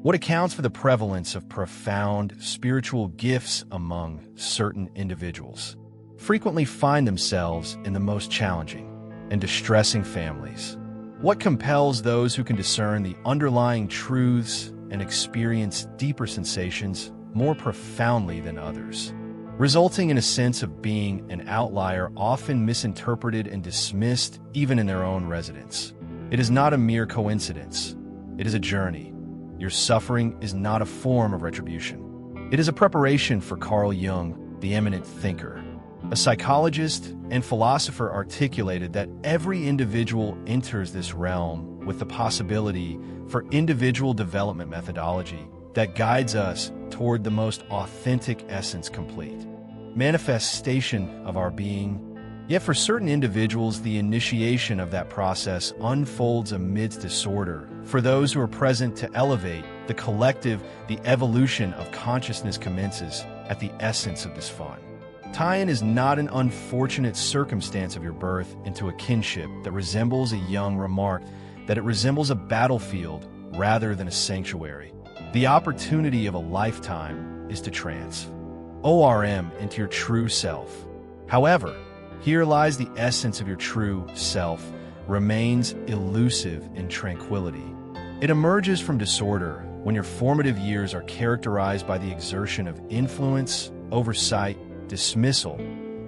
What accounts for the prevalence of profound spiritual gifts among certain individuals frequently find themselves in the most challenging and distressing families? What compels those who can discern the underlying truths and experience deeper sensations more profoundly than others, resulting in a sense of being an outlier often misinterpreted and dismissed even in their own residence? It is not a mere coincidence. It is a journey. Your suffering is not a form of retribution. It is a preparation for Carl Jung, the eminent thinker. A psychologist and philosopher articulated that every individual enters this realm with the possibility for individual development methodology that guides us toward the most authentic essence, complete manifestation of our being. Yet for certain individuals, the initiation of that process unfolds amidst disorder. For those who are present to elevate the collective, the evolution of consciousness commences at the essence of this fun. Tie-in is not an unfortunate circumstance of your birth into a kinship that resembles, a Jung remarked that it resembles a battlefield rather than a sanctuary. The opportunity of a lifetime is to transform into your true self. However, here lies the essence of your true self, remains elusive in tranquility. It emerges from disorder when your formative years are characterized by the exertion of influence, oversight, dismissal,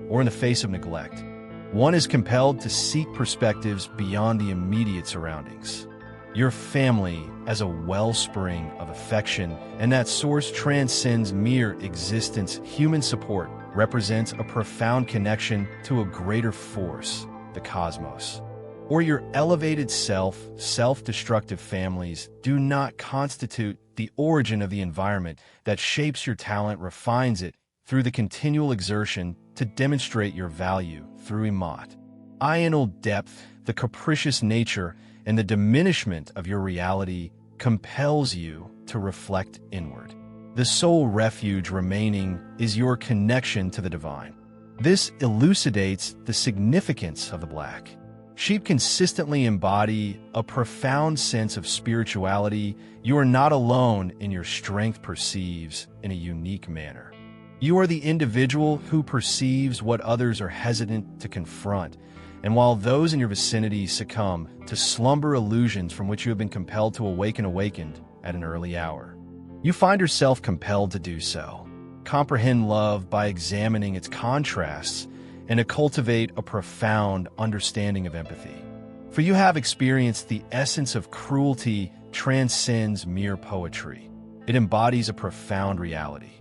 or in the face of neglect. One is compelled to seek perspectives beyond the immediate surroundings. Your family as a wellspring of affection, and that source transcends mere existence. Human support represents a profound connection to a greater force, the cosmos. Or your elevated self. Self-destructive families do not constitute the origin of the environment that shapes your talent, refines it through the continual exertion to demonstrate your value through emotional depth. The capricious nature and the diminishment of your reality compels you to reflect inward. The sole refuge remaining is your connection to the divine. This elucidates the significance of the black sheep. Consistently embody a profound sense of spirituality. You are not alone in your strength, perceives in a unique manner. You are the individual who perceives what others are hesitant to confront, and while those in your vicinity succumb to slumber illusions from which you have been compelled to awakened at an early hour, you find yourself compelled to do so. Comprehend love by examining its contrasts and to cultivate a profound understanding of empathy. For you have experienced the essence of cruelty transcends mere poetry. It embodies a profound reality.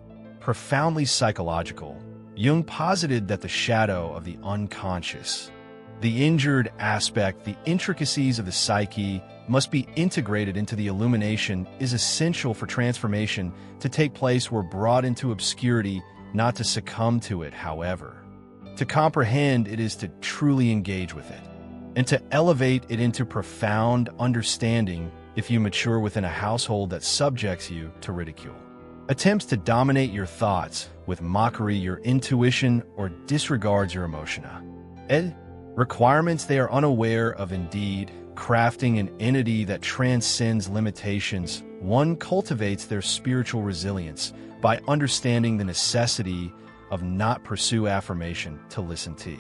Profoundly psychological, Jung posited that the shadow of the unconscious, the injured aspect, the intricacies of the psyche must be integrated into the illumination, is essential for transformation to take place. We're brought into obscurity, not to succumb to it, however. To comprehend it is to truly engage with it, and to elevate it into profound understanding. If you mature within a household that subjects you to ridicule, attempts to dominate your thoughts with mockery, your intuition, or disregards your emotional requirements, they are unaware of indeed crafting an entity that transcends limitations. One cultivates their spiritual resilience by understanding the necessity of not pursue affirmation, to listen to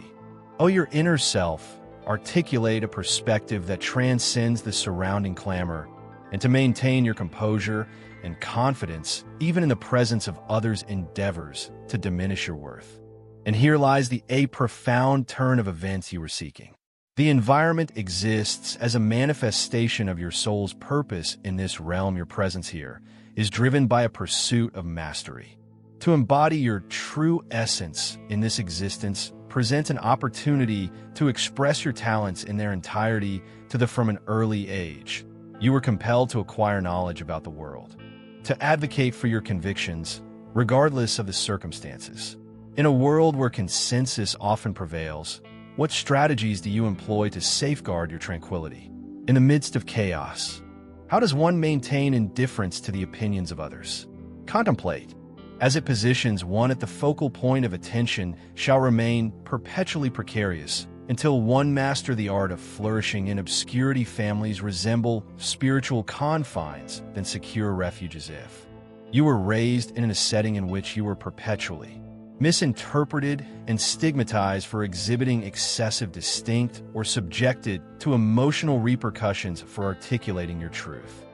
your inner self, articulate a perspective that transcends the surrounding clamor, and to maintain your composure and confidence even in the presence of others' endeavors to diminish your worth. And here lies a profound turn of events you were seeking. The environment exists as a manifestation of your soul's purpose in this realm. Your presence here is driven by a pursuit of mastery. To embody your true essence in this existence presents an opportunity to express your talents in their entirety. From an early age, you were compelled to acquire knowledge about the world, to advocate for your convictions, regardless of the circumstances. In a world where consensus often prevails, what strategies do you employ to safeguard your tranquility? In the midst of chaos, how does one maintain indifference to the opinions of others? Contemplate, as it positions one at the focal point of attention, shall remain perpetually precarious Until one master the art of flourishing in obscurity, families resemble spiritual confines than secure refuges. If you were raised in a setting in which you were perpetually misinterpreted and stigmatized for exhibiting excessive distinct or subjected to emotional repercussions for articulating your truth,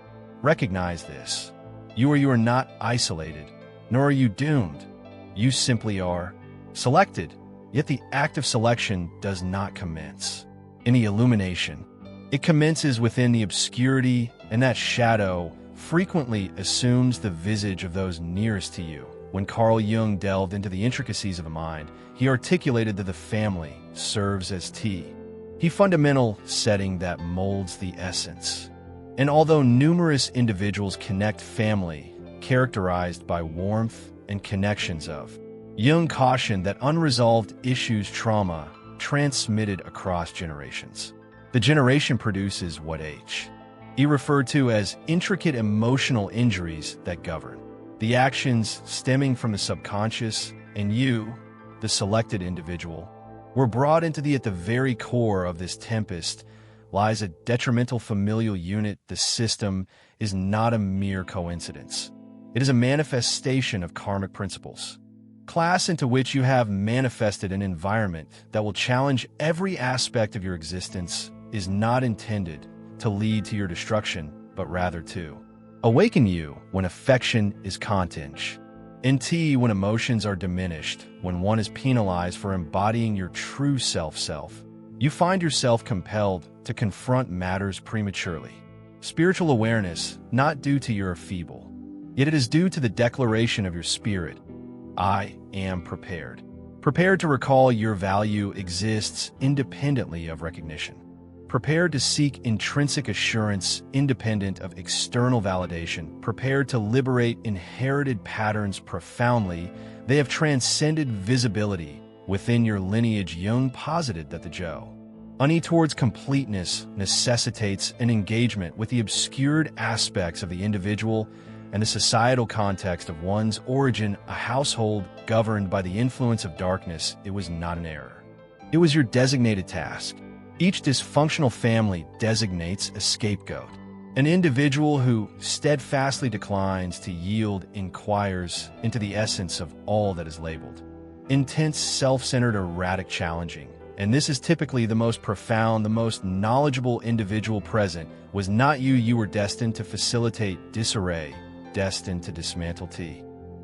recognize this. You are not isolated, nor are you doomed. You simply are selected. Yet the act of selection does not commence in the illumination. It commences within the obscurity, and that shadow frequently assumes the visage of those nearest to you. When Carl Jung delved into the intricacies of the mind, he articulated that the family serves as the fundamental setting that molds the essence. And although numerous individuals connect family, characterized by warmth and connections of, Jung cautioned that unresolved issues, trauma, transmitted across generations. The generation produces what he referred to as intricate emotional injuries that govern. The actions stemming from the subconscious, and you, the selected individual, were brought into at the very core of this tempest lies a detrimental familial unit. The system is not a mere coincidence. It is a manifestation of karmic principles. Class into which you have manifested an environment that will challenge every aspect of your existence is not intended to lead to your destruction, but rather to awaken you when affection is contingent, and when emotions are diminished, when one is penalized for embodying your true self, you find yourself compelled to confront matters prematurely. Spiritual awareness, not due to your feeble, yet it is due to the declaration of your spirit. I am prepared. Prepared to recall your value exists independently of recognition. Prepared to seek intrinsic assurance independent of external validation. Prepared to liberate inherited patterns profoundly. They have transcended visibility within your lineage. Jung posited that the journey towards completeness necessitates an engagement with the obscured aspects of the individual and the societal context of one's origin. A household governed by the influence of darkness, it was not an error. It was your designated task. Each dysfunctional family designates a scapegoat. An individual who steadfastly declines to yield inquires into the essence of all that is labeled intense, self-centered, erratic, challenging. And this is typically the most profound, the most knowledgeable individual present. Was not you. You were destined to facilitate disarray, destined to dismantle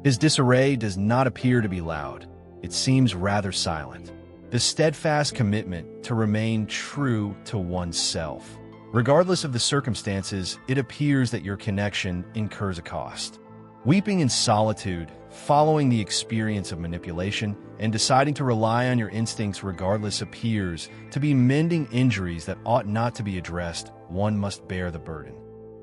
His disarray does not appear to be loud. It seems rather silent. The steadfast commitment to remain true to oneself. Regardless of the circumstances, it appears that your connection incurs a cost. Weeping in solitude, following the experience of manipulation, and deciding to rely on your instincts regardless appears to be mending injuries that ought not to be addressed. One must bear the burden.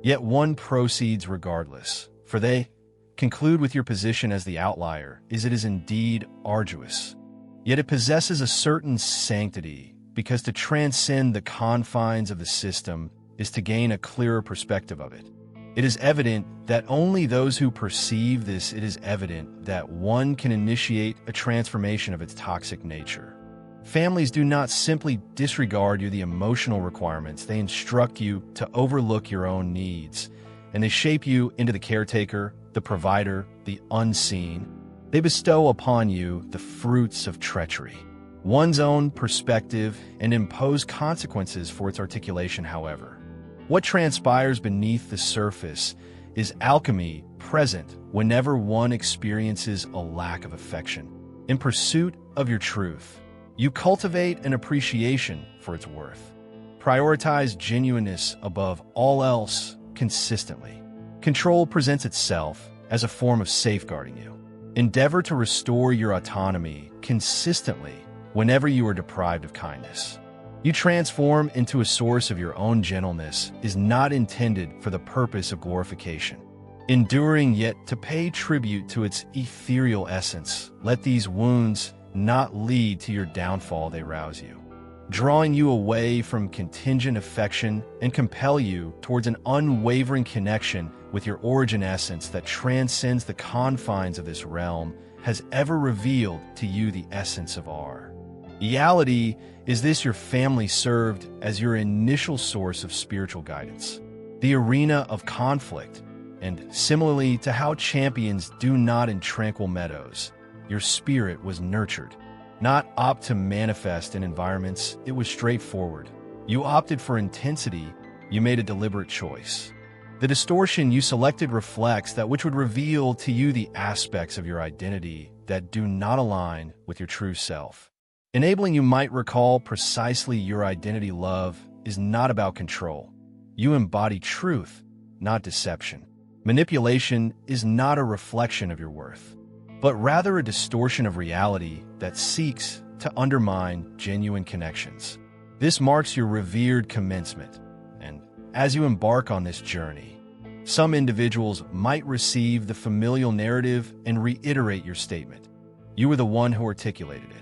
Yet one proceeds regardless, for they conclude with your position as the outlier. It is indeed arduous. Yet it possesses a certain sanctity, because to transcend the confines of the system is to gain a clearer perspective of it. It is evident that only those who perceive this, it is evident that one can initiate a transformation of its toxic nature. Families do not simply disregard the emotional requirements. They instruct you to overlook your own needs, and they shape you into the caretaker, the provider, the unseen. They bestow upon you the fruits of treachery, one's own perspective, and impose consequences for its articulation. However, what transpires beneath the surface is alchemy present whenever one experiences a lack of affection. In pursuit of your truth, you cultivate an appreciation for its worth. Prioritize genuineness above all else consistently. Control presents itself as a form of safeguarding you. Endeavor to restore your autonomy consistently whenever you are deprived of kindness. You transform into a source of your own gentleness is not intended for the purpose of glorification. Enduring yet to pay tribute to its ethereal essence, let these wounds not lead to your downfall. They rouse you, drawing you away from contingent affection and compel you towards an unwavering connection with your origin essence that transcends the confines of this realm, has ever revealed to you the essence of our Reality is this: your family served as your initial source of spiritual guidance, the arena of conflict, and similarly to how champions do not in tranquil meadows, your spirit was nurtured, not opt to manifest in environments. It was straightforward. You opted for intensity. You made a deliberate choice. The distortion you selected reflects that which would reveal to you the aspects of your identity that do not align with your true self. Enabling you might recall precisely your identity. Love is not about control. You embody truth, not deception. Manipulation is not a reflection of your worth, but rather a distortion of reality that seeks to undermine genuine connections. This marks your revered commencement, and as you embark on this journey, some individuals might receive the familial narrative and reiterate your statement. You were the one who articulated it.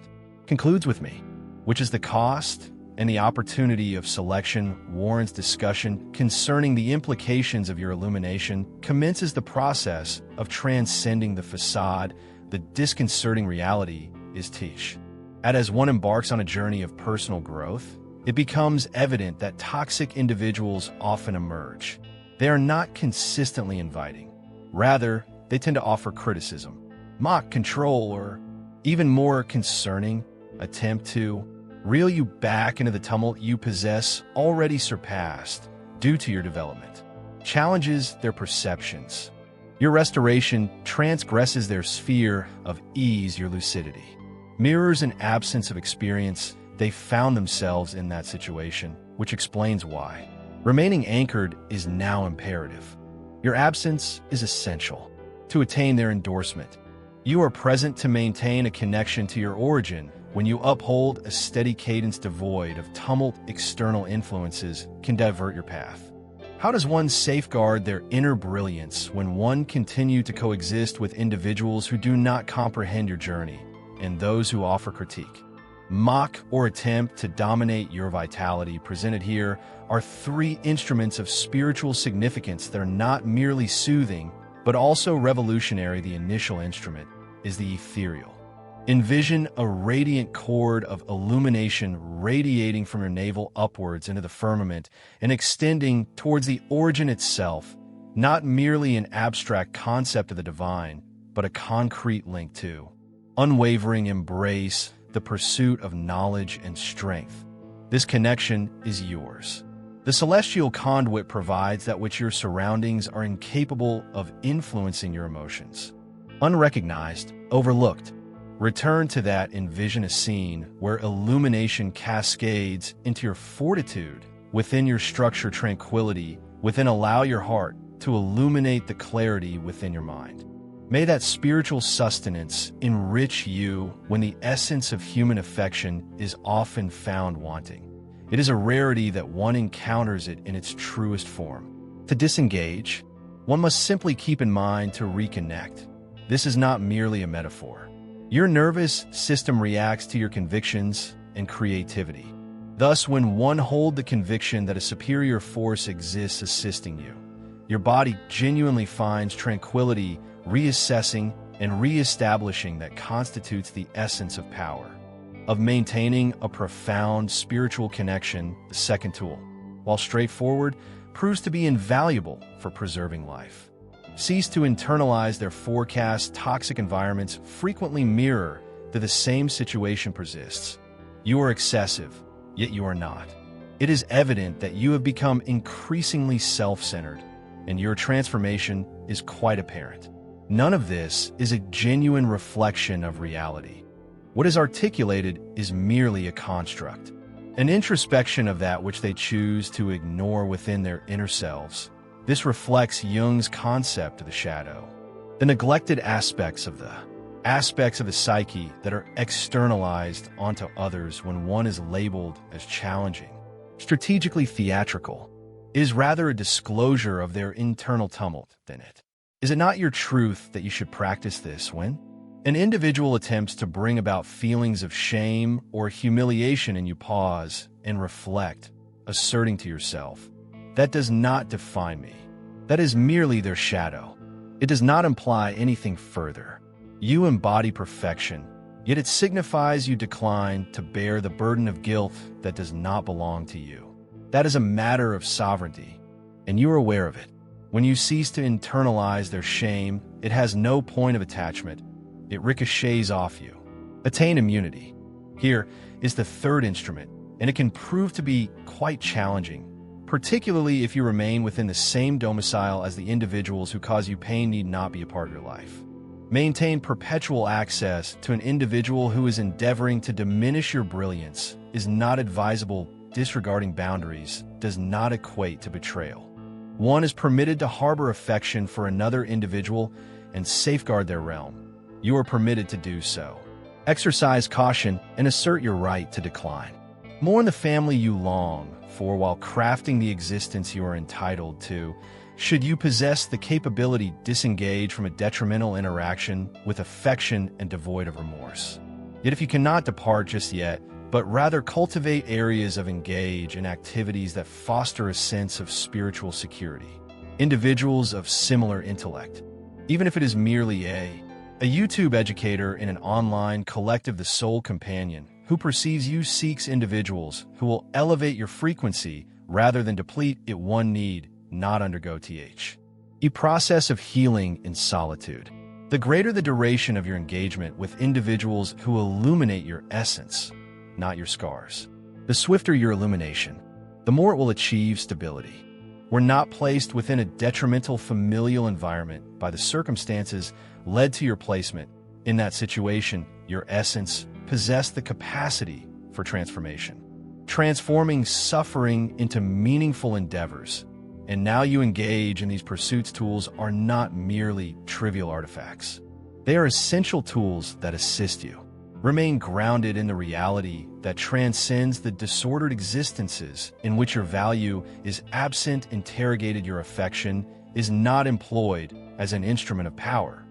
Concludes with me, which is the cost and the opportunity of selection warrants discussion concerning the implications of your illumination, commences the process of transcending the facade. The disconcerting reality is teach. And as one embarks on a journey of personal growth, it becomes evident that toxic individuals often emerge. They are not consistently inviting. Rather, they tend to offer criticism, mock, control, or even more concerning, attempt to reel you back into the tumult you possess already surpassed due to your development. Challenges their perceptions. Your restoration transgresses their sphere of ease. Your lucidity mirrors an absence of experience. They found themselves in that situation, which explains why. Remaining anchored is now imperative. Your absence is essential to attain their endorsement. You are present to maintain a connection to your origin. When you uphold a steady cadence devoid of tumult, external influences can divert your path. How does one safeguard their inner brilliance when one continue to coexist with individuals who do not comprehend your journey and those who offer critique, mock, or attempt to dominate your vitality? Presented here are three instruments of spiritual significance that are not merely soothing, but also revolutionary. The initial instrument is the ethereal. Envision a radiant cord of illumination radiating from your navel upwards into the firmament and extending towards the origin itself, not merely an abstract concept of the divine, but a concrete link to unwavering embrace, the pursuit of knowledge and strength. This connection is yours. The celestial conduit provides that which your surroundings are incapable of influencing your emotions. Unrecognized, overlooked. Return to that. Envision a scene where illumination cascades into your fortitude, within your structure tranquility, within. Allow your heart to illuminate the clarity within your mind. May that spiritual sustenance enrich you when the essence of human affection is often found wanting. It is a rarity that one encounters it in its truest form. To disengage, one must simply keep in mind to reconnect. This is not merely a metaphor. Your nervous system reacts to your convictions and creativity. Thus, when one holds the conviction that a superior force exists assisting you, your body genuinely finds tranquility, reassessing and reestablishing that constitutes the essence of power, of maintaining a profound spiritual connection. The second tool, while straightforward, proves to be invaluable for preserving life. Cease to internalize their forecast. Toxic environments frequently mirror that the same situation persists. You are excessive, yet you are not. It is evident that you have become increasingly self-centered, and your transformation is quite apparent. None of this is a genuine reflection of reality. What is articulated is merely a construct, an introspection of that which they choose to ignore within their inner selves. This reflects Jung's concept of the shadow, the neglected aspects of the psyche that are externalized onto others. When one is labeled as challenging, strategically theatrical, is rather a disclosure of their internal tumult than it. Is it not your truth that you should practice this when an individual attempts to bring about feelings of shame or humiliation, and you pause and reflect, asserting to yourself, that does not define me. That is merely their shadow. It does not imply anything further. You embody perfection. yet it signifies you decline to bear the burden of guilt that does not belong to you. That is a matter of sovereignty, and you are aware of it. When you cease to internalize their shame, it has no point of attachment. It ricochets off you. Attain immunity. Here is the third instrument, and it can prove to be quite challenging, particularly if you remain within the same domicile as the individuals who cause you pain need not be a part of your life. Maintain perpetual access to an individual who is endeavoring to diminish your brilliance is not advisable. Disregarding boundaries does not equate to betrayal. One is permitted to harbor affection for another individual and safeguard their realm. You are permitted to do so. Exercise caution and assert your right to decline. Mourn the family you long for while crafting the existence you are entitled to. Should you possess the capability, disengage from a detrimental interaction with affection and devoid of remorse. Yet if you cannot depart just yet, but rather cultivate areas of engage in activities that foster a sense of spiritual security. Individuals of similar intellect, even if it is merely a YouTube educator in an online collective, the soul companion, who perceives you seeks individuals who will elevate your frequency rather than deplete it. One need not undergo a process of healing in solitude. The greater the duration of your engagement with individuals who illuminate your essence, not your scars. The swifter your illumination, the more it will achieve stability. We're not placed within a detrimental familial environment by the circumstances led to your placement. In that situation, your essence possessed the capacity for transformation, transforming suffering into meaningful endeavors. And now you engage in these pursuits. Tools are not merely trivial artifacts. They are essential tools that assist you. Remain grounded in the reality that transcends the disordered existences in which your value is absent. Interrogated, your affection is not employed as an instrument of power,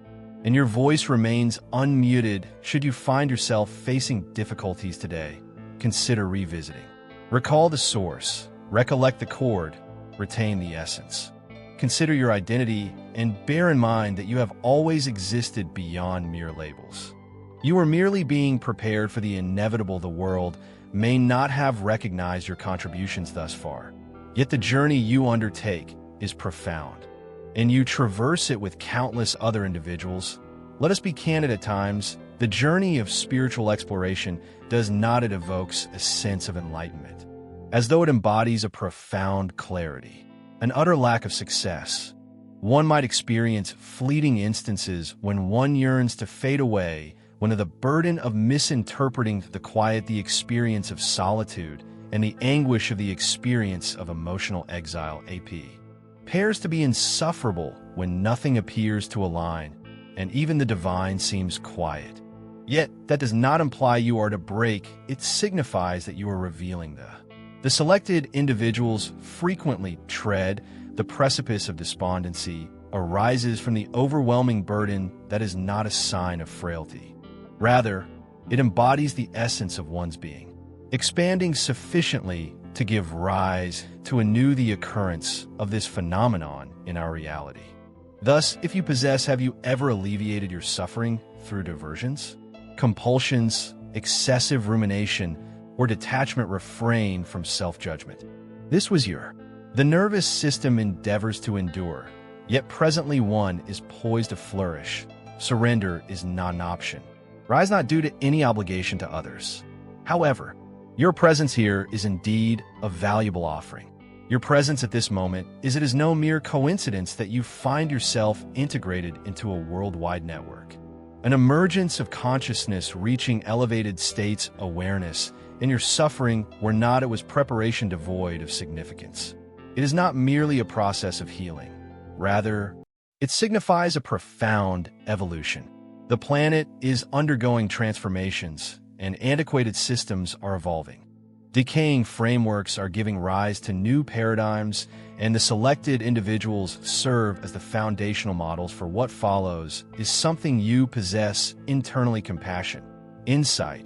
and your voice remains unmuted. Should you find yourself facing difficulties today, consider revisiting. Recall the source, recollect the chord, retain the essence. Consider your identity and bear in mind that you have always existed beyond mere labels. You are merely being prepared for the inevitable. The world may not have recognized your contributions thus far, yet the journey you undertake is profound, and you traverse it with countless other individuals. Let us be candid at times. The journey of spiritual exploration does not. It evokes a sense of enlightenment, as though it embodies a profound clarity, an utter lack of success. One might experience fleeting instances when one yearns to fade away, when the burden of misinterpreting the quiet, the experience of solitude, and the anguish of the experience of emotional exile appears to be insufferable, when nothing appears to align, and even the divine seems quiet. Yet, that does not imply you are to break. It signifies that you are revealing the selected individuals frequently tread the precipice of despondency arises from the overwhelming burden that is not a sign of frailty. Rather, it embodies the essence of one's being, expanding sufficiently to give rise to anew the occurrence of this phenomenon in our reality. Thus, if you possess, have you ever alleviated your suffering through diversions, compulsions, excessive rumination, or detachment? Refrain from self-judgment. This was the nervous system endeavors to endure, yet presently one is poised to flourish. Surrender is not an option. Rise not due to any obligation to others. However, your presence here is indeed a valuable offering. Your presence at this moment is no mere coincidence that you find yourself integrated into a worldwide network. An emergence of consciousness reaching elevated states awareness, and your suffering were not. It was preparation devoid of significance. It is not merely a process of healing. Rather, it signifies a profound evolution. The planet is undergoing transformations, and antiquated systems are evolving. Decaying frameworks are giving rise to new paradigms, and the selected individuals serve as the foundational models for what follows. Is something you possess internally: compassion, insight,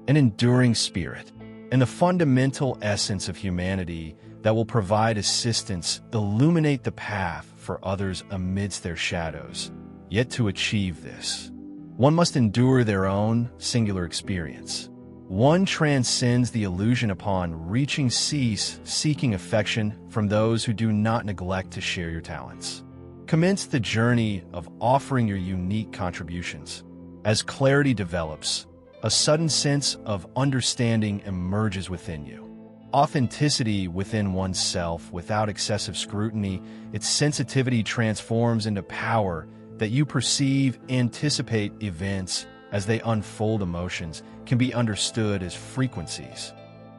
an enduring spirit, and the fundamental essence of humanity that will provide assistance, illuminate the path for others amidst their shadows. Yet to achieve this, One must endure their own singular experience. One transcends the illusion upon reaching cease seeking affection from those who do not neglect to share your talents. Commence the journey of offering your unique contributions. As clarity develops, a sudden sense of understanding emerges within you. Authenticity within oneself without excessive scrutiny, its sensitivity transforms into power that you perceive, anticipate events as they unfold. Emotions can be understood as frequencies,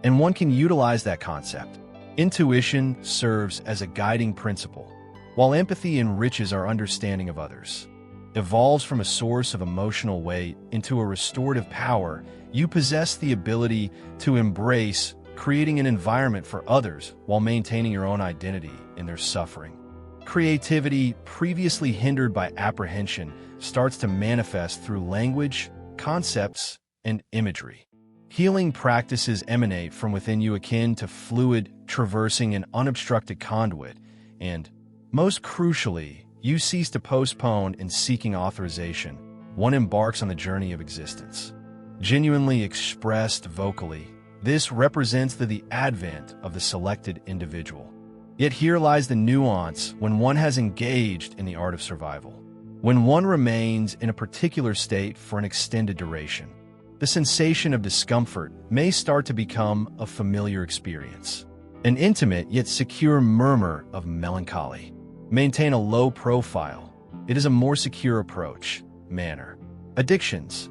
and one can utilize that concept. Intuition serves as a guiding principle, while empathy enriches our understanding of others. Evolves from a source of emotional weight into a restorative power, you possess the ability to embrace, creating an environment for others while maintaining your own identity in their suffering. Creativity, previously hindered by apprehension, starts to manifest through language, concepts, and imagery. Healing practices emanate from within you akin to fluid traversing an unobstructed conduit, and, most crucially, you cease to postpone in seeking authorization. One embarks on the journey of existence. Genuinely expressed vocally, this represents the advent of the selected individual. Yet here lies the nuance when one has engaged in the art of survival. When one remains in a particular state for an extended duration, the sensation of discomfort may start to become a familiar experience. An intimate yet secure murmur of melancholy. Maintain a low profile. It is a more secure approach, manner. Addictions,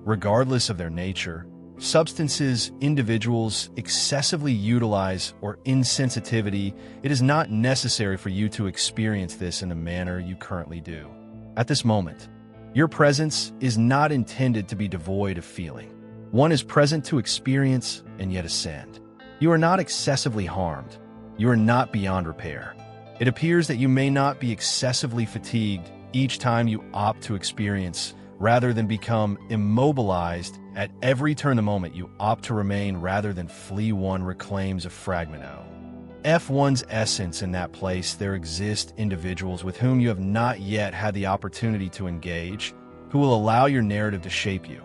regardless of their nature, substances individuals excessively utilize, or insensitivity, it is not necessary for you to experience this in the manner you currently do. At this moment, your presence is not intended to be devoid of feeling. One is present to experience and yet ascend. You are not excessively harmed. You are not beyond repair. It appears that you may not be excessively fatigued each time you opt to experience, rather than become immobilized at every turn. The moment you opt to remain rather than flee, one reclaims a fragment of one's essence. In that place, there exist individuals with whom you have not yet had the opportunity to engage, who will allow your narrative to shape you.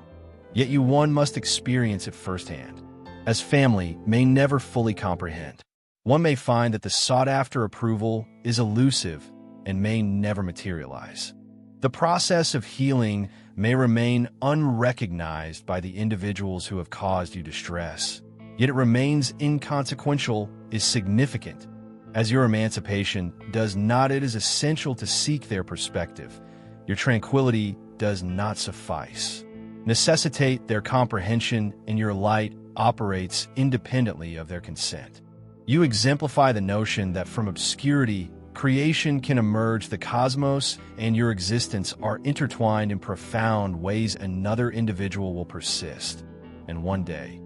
Yet one must experience it firsthand, as family may never fully comprehend. One may find that the sought-after approval is elusive and may never materialize. The process of healing may remain unrecognized by the individuals who have caused you distress, yet it remains inconsequential, is significant, as your emancipation does not. It is essential to seek their perspective. Your tranquility does not suffice. Necessitate their comprehension, and your light operates independently of their consent. You exemplify the notion that from obscurity, creation can emerge. The cosmos and your existence are intertwined in profound ways. Another individual will persist, and one day,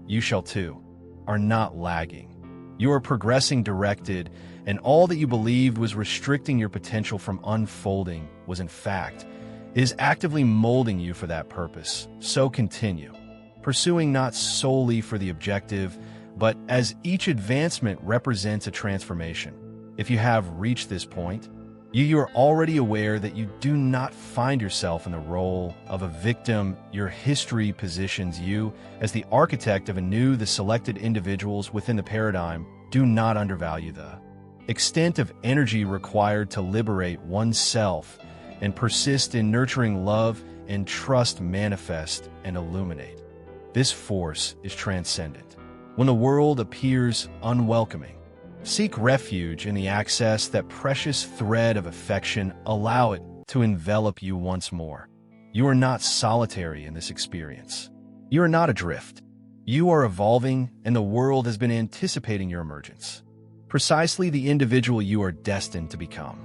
you shall too. Are not lagging. You are progressing, directed, and all that you believed was restricting your potential from unfolding was, in fact, is actively molding you for that purpose. So continue, pursuing not solely for the objective, but as each advancement represents a transformation. If you have reached this point, you are already aware that you do not find yourself in the role of a victim. Your history positions you as the architect of anew. The selected individuals within the paradigm do not undervalue the extent of energy required to liberate oneself and persist in nurturing love and trust. Manifest and illuminate. This force is transcendent. When the world appears unwelcoming, seek refuge in the access. That precious thread of affection, allow it to envelop you once more. You are not solitary in this experience. You are not adrift. You are evolving, and the world has been anticipating your emergence. Precisely the individual you are destined to become.